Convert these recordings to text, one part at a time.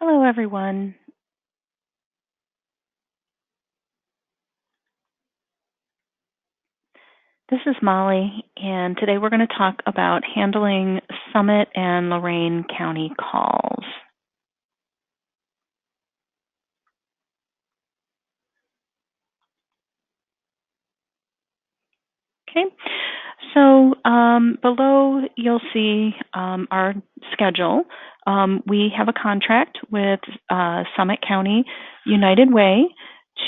Hello, everyone. This is Molly, and today we're going to talk about handling Summit and Lorain County calls. Okay, so below you'll see our schedule. We have a contract with Summit County United Way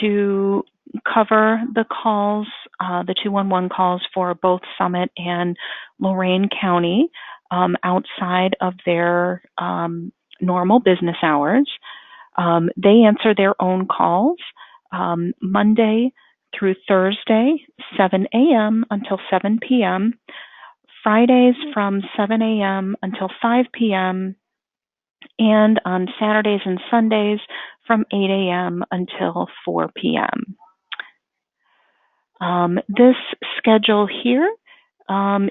to cover the calls, the 211 calls for both Summit and Lorain County outside of their normal business hours. They answer their own calls Monday through Thursday, 7 a.m. until 7 p.m., Fridays from 7 a.m. until 5 p.m., and on Saturdays and Sundays from 8 a.m. until 4 p.m. This schedule here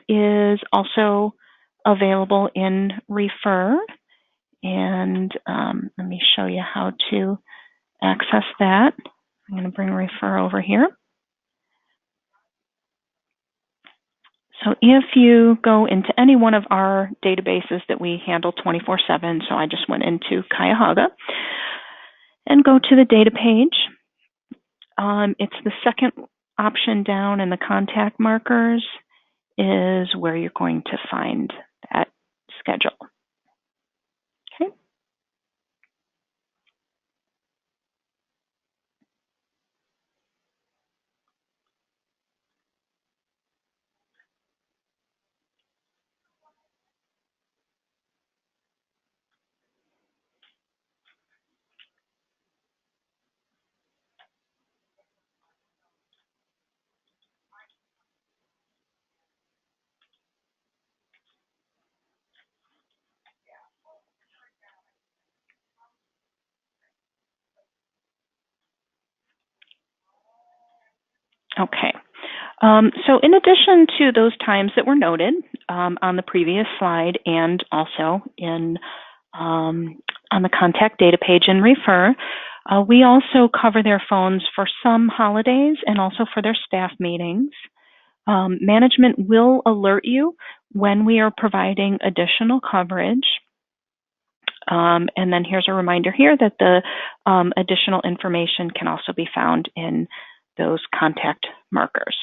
is also available in Refer, and let me show you how to access that. I'm going to bring Refer over here. So if you go into any one of our databases that we handle 24/7, so I just went into Cuyahoga, and go to the data page, it's the second option down in the contact markers is where you're going to find that schedule. Okay. Okay. So in addition to those times that were noted on the previous slide and also in on the contact data page in Refer, we also cover their phones for some holidays and also for their staff meetings. Management will alert you when we are providing additional coverage. And then here's a reminder here that the additional information can also be found in those contact markers.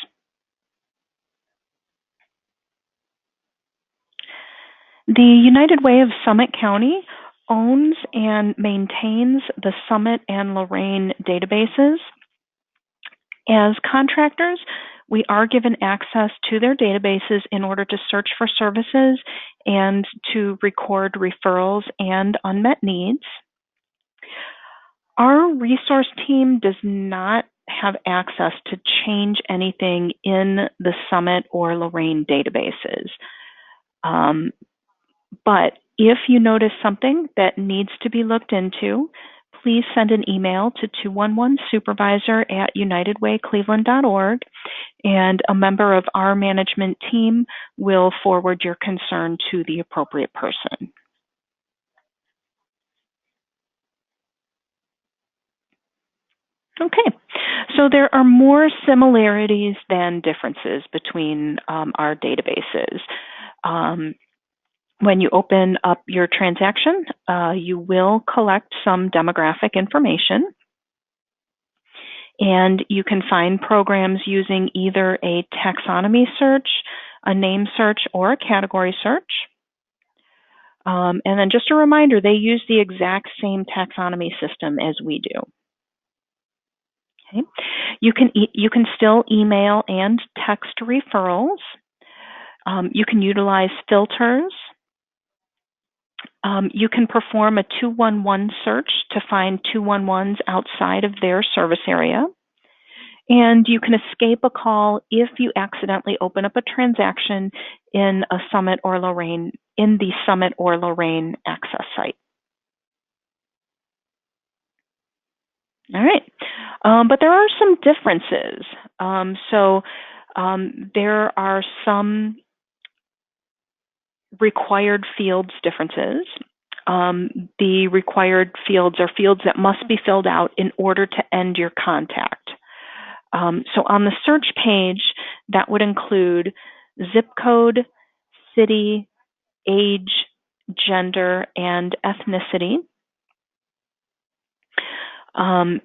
The United Way of Summit County owns and maintains the Summit and Lorain databases. As contractors, we are given access to their databases in order to search for services and to record referrals and unmet needs. Our resource team does not have access to change anything in the Summit or Lorain databases. But if you notice something that needs to be looked into, please send an email to 211supervisor@unitedwaycleveland.org, and a member of our management team will forward your concern to the appropriate person. Okay, so there are more similarities than differences between our databases. When you open up your transaction, you will collect some demographic information, and you can find programs using either a taxonomy search, a name search, or a category search. And then just a reminder, they use the exact same taxonomy system as we do. Okay. You can still email and text referrals. You can utilize filters. You can perform a 211 search to find 211s outside of their service area. And you can escape a call if you accidentally open up a transaction in a Summit or Lorain, in the Summit or Lorain access site. All right, but there are some differences. There are some required fields differences. the required fields are fields that must be filled out in order to end your contact. So on the search page, that would include zip code, city, age, gender, and ethnicity.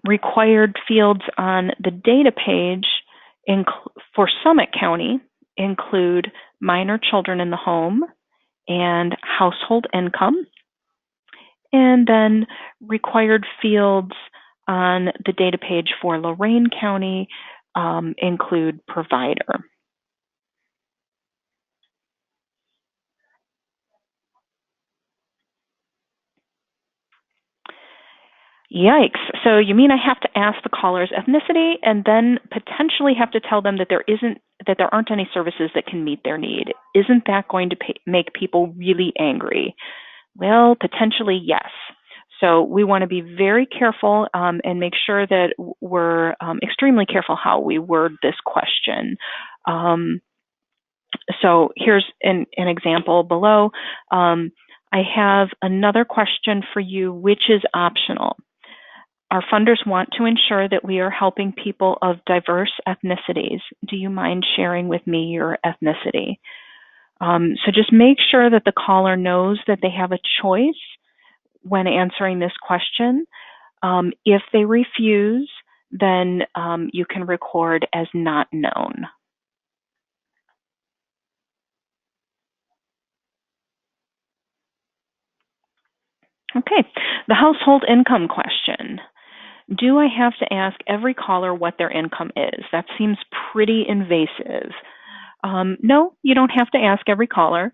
Required fields on the data page for Summit County include minor children in the home and household income. And then required fields on the data page for Lorain County include provider. Yikes. So you mean I have to ask the caller's ethnicity and then potentially have to tell them that there aren't any services that can meet their need? Isn't that going to make people really angry? Well, potentially yes. So we want to be very careful and make sure that we're extremely careful how we word this question. So here's an example below. I have another question for you, which is optional. Our funders want to ensure that we are helping people of diverse ethnicities. Do you mind sharing with me your ethnicity? So just make sure that the caller knows that they have a choice when answering this question. If they refuse, then you can record as not known. Okay, the household income question. Do I have to ask every caller what their income is? That seems pretty invasive. No, you don't have to ask every caller.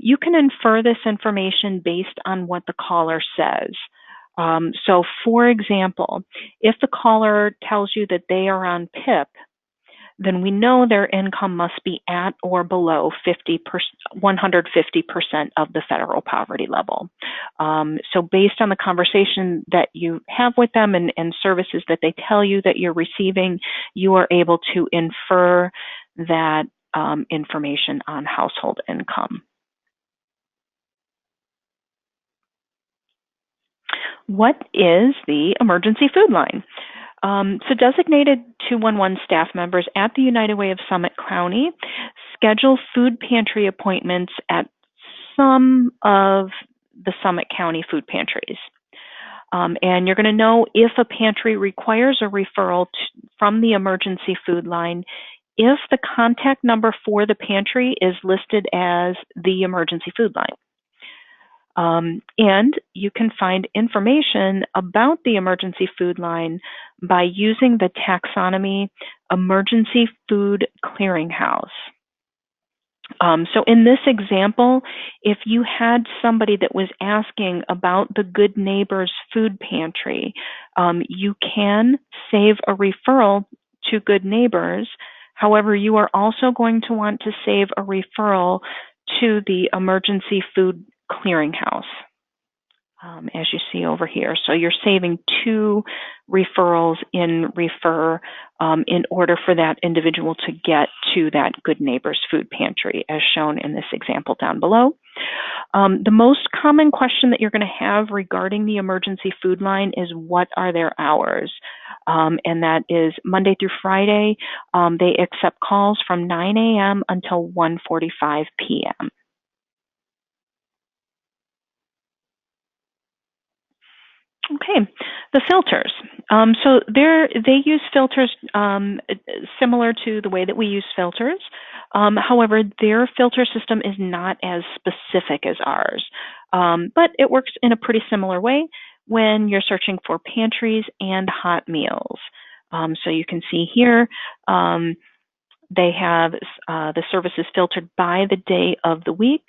You can infer this information based on what the caller says. So for example, if the caller tells you that they are on PIP, then we know their income must be at or below 150% of the federal poverty level. So based on the conversation that you have with them and services that they tell you that you're receiving, you are able to infer that information on household income. What is the emergency food line? So designated 211 staff members at the United Way of Summit County schedule food pantry appointments at some of the Summit County food pantries. And you're going to know if a pantry requires a referral from the emergency food line if the contact number for the pantry is listed as the emergency food line. And you can find information about the emergency food line by using the taxonomy Emergency Food Clearinghouse. So in this example, if you had somebody that was asking about the Good Neighbors Food Pantry, you can save a referral to Good Neighbors. However, you are also going to want to save a referral to the Emergency Food Clearinghouse, as you see over here. So you're saving 2 referrals in refer in order for that individual to get to that Good Neighbors Food Pantry, as shown in this example down below. The most common question that you're going to have regarding the emergency food line is, what are their hours? And that is Monday through Friday. They accept calls from 9 a.m. until 1:45 p.m. Okay, the filters. So they use filters similar to the way that we use filters. However, their filter system is not as specific as ours, but it works in a pretty similar way when you're searching for pantries and hot meals. So you can see here, they have the services filtered by the day of the week.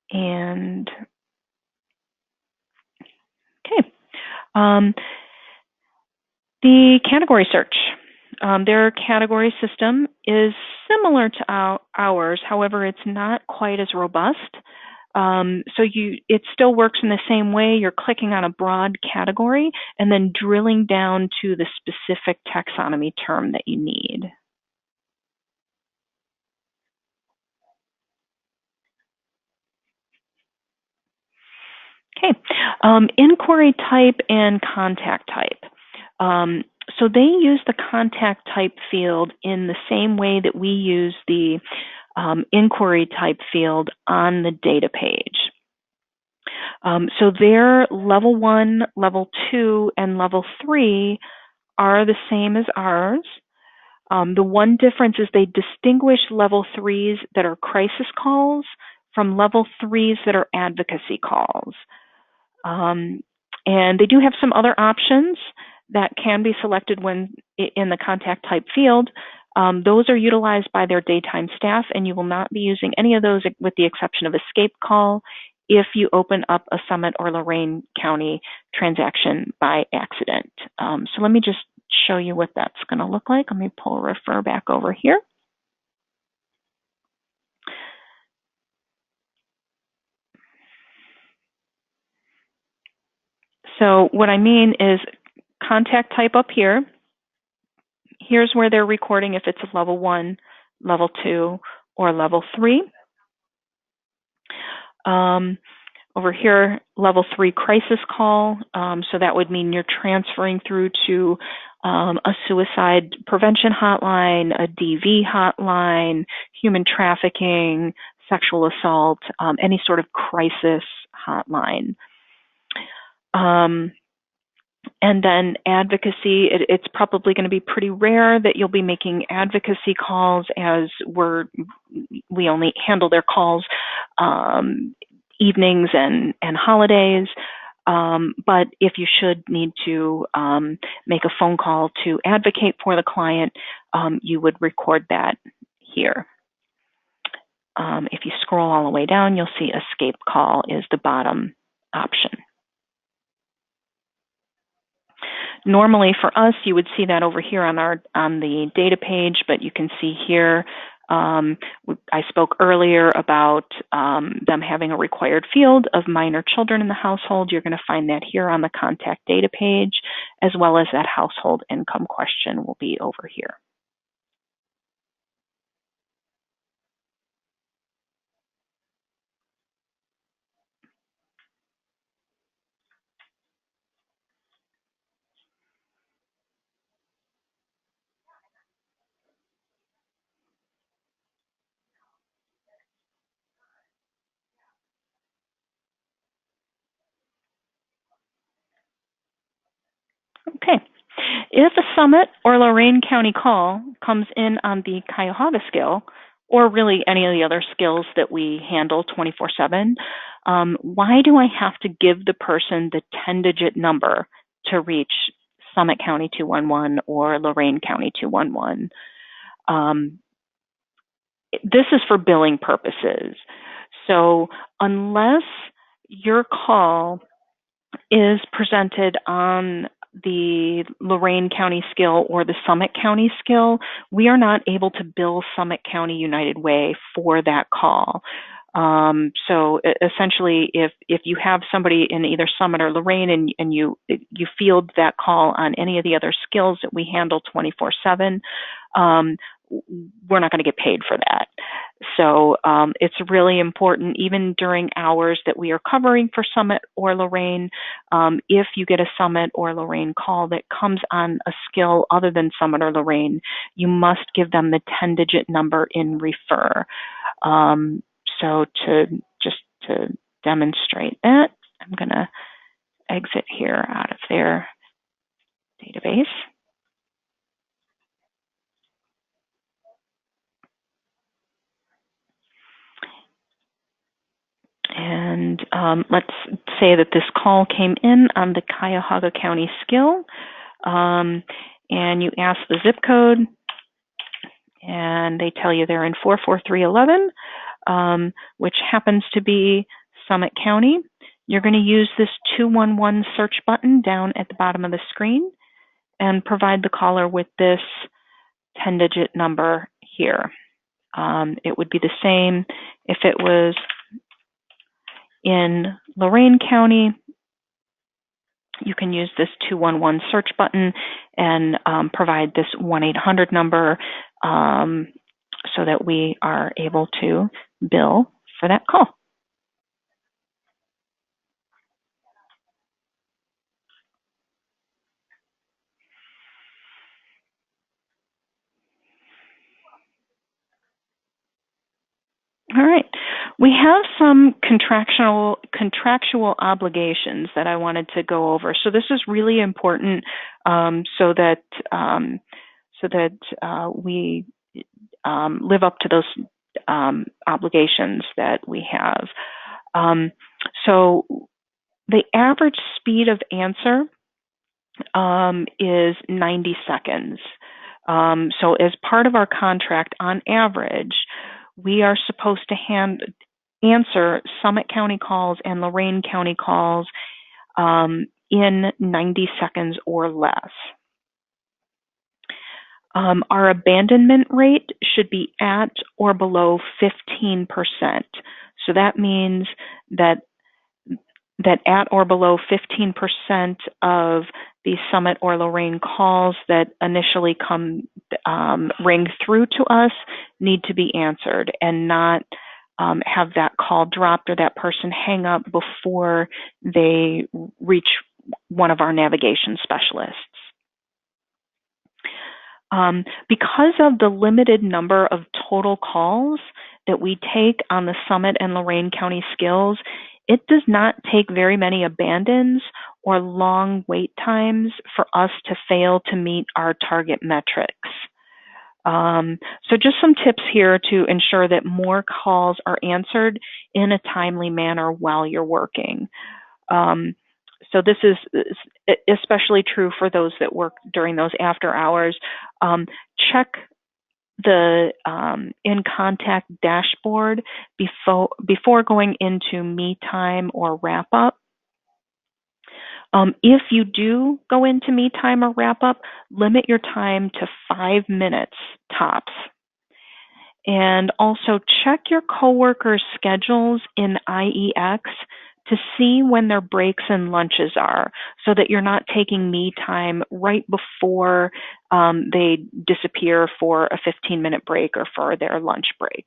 And okay. The category search. Their category system is similar to ours, however, it's not quite as robust. So it still works in the same way. You're clicking on a broad category and then drilling down to the specific taxonomy term that you need. Okay. Inquiry type and contact type. So they use the contact type field in the same way that we use the inquiry type field on the data page. So their level 1, level 2, and level 3 are the same as ours. The one difference is they distinguish level 3s that are crisis calls from level 3s that are advocacy calls. And they do have some other options that can be selected when in the contact type field. Those are utilized by their daytime staff, and you will not be using any of those with the exception of escape call if you open up a Summit or Lorain County transaction by accident. So let me just show you what that's going to look like. Let me pull refer back over here. So what I mean is contact type up here. Here's where they're recording if it's a level 1, level 2, or level 3. Over here, level 3 crisis call. So that would mean you're transferring through to a suicide prevention hotline, a DV hotline, human trafficking, sexual assault, any sort of crisis hotline. And then advocacy, it's probably going to be pretty rare that you'll be making advocacy calls, as we only handle their calls evenings and holidays. But if you should need to make a phone call to advocate for the client, you would record that here. If you scroll all the way down, you'll see escape call is the bottom option. Normally for us, you would see that over here on the data page, but you can see here, I spoke earlier about them having a required field of minor children in the household. You're going to find that here on the contact data page, as well as that household income question will be over here. Okay. If a Summit or Lorain County call comes in on the Cuyahoga scale, or really any of the other skills that we handle 24/7, why do I have to give the person the 10-digit number to reach Summit County 211 or Lorain County 211? This is for billing purposes. So unless your call is presented on the Lorain County skill or the Summit County skill, we are not able to bill Summit County United Way for that call. So essentially, if you have somebody in either Summit or Lorain and you field that call on any of the other skills that we handle 24/7, we're not going to get paid for that. So it's really important, even during hours that we are covering for Summit or Lorain, if you get a Summit or Lorain call that comes on a skill other than Summit or Lorain, you must give them the 10-digit number in refer. So to demonstrate that, I'm going to exit here out of their database. And let's say that this call came in on the Cuyahoga County skill, and you ask the zip code, and they tell you they're in 44311, which happens to be Summit County. You're going to use this 211 search button down at the bottom of the screen and provide the caller with this 10-digit number here. It would be the same if it was in Lorain County. You can use this 211 search button and provide this 1-800 number so that we are able to bill for that call. All right. We have some contractual obligations that I wanted to go over. So this is really important, so that we live up to those obligations that we have. So the average speed of answer is 90 seconds. So as part of our contract, on average, we are supposed to answer Summit County calls and Lorain County calls in 90 seconds or less. Our abandonment rate should be at or below 15%. So that means that at or below 15% of the Summit or Lorain calls that initially ring through to us need to be answered, and not have that call dropped or that person hang up before they reach one of our navigation specialists. Because of the limited number of total calls that we take on the Summit and Lorain County skills, it does not take very many abandons or long wait times for us to fail to meet our target metrics. So just some tips here to ensure that more calls are answered in a timely manner while you're working. So this is especially true for those that work during those after hours. Check the in contact dashboard before going into me time or wrap up. If you do go into me time or wrap up, limit your time to 5 minutes tops. And also check your coworkers' schedules in IEX to see when their breaks and lunches are, so that you're not taking me time right before they disappear for a 15-minute break or for their lunch break.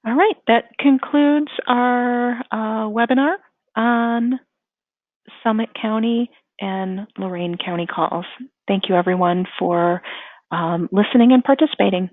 All right, that concludes our webinar on Summit County and Lorain County calls. Thank you, everyone, for listening and participating.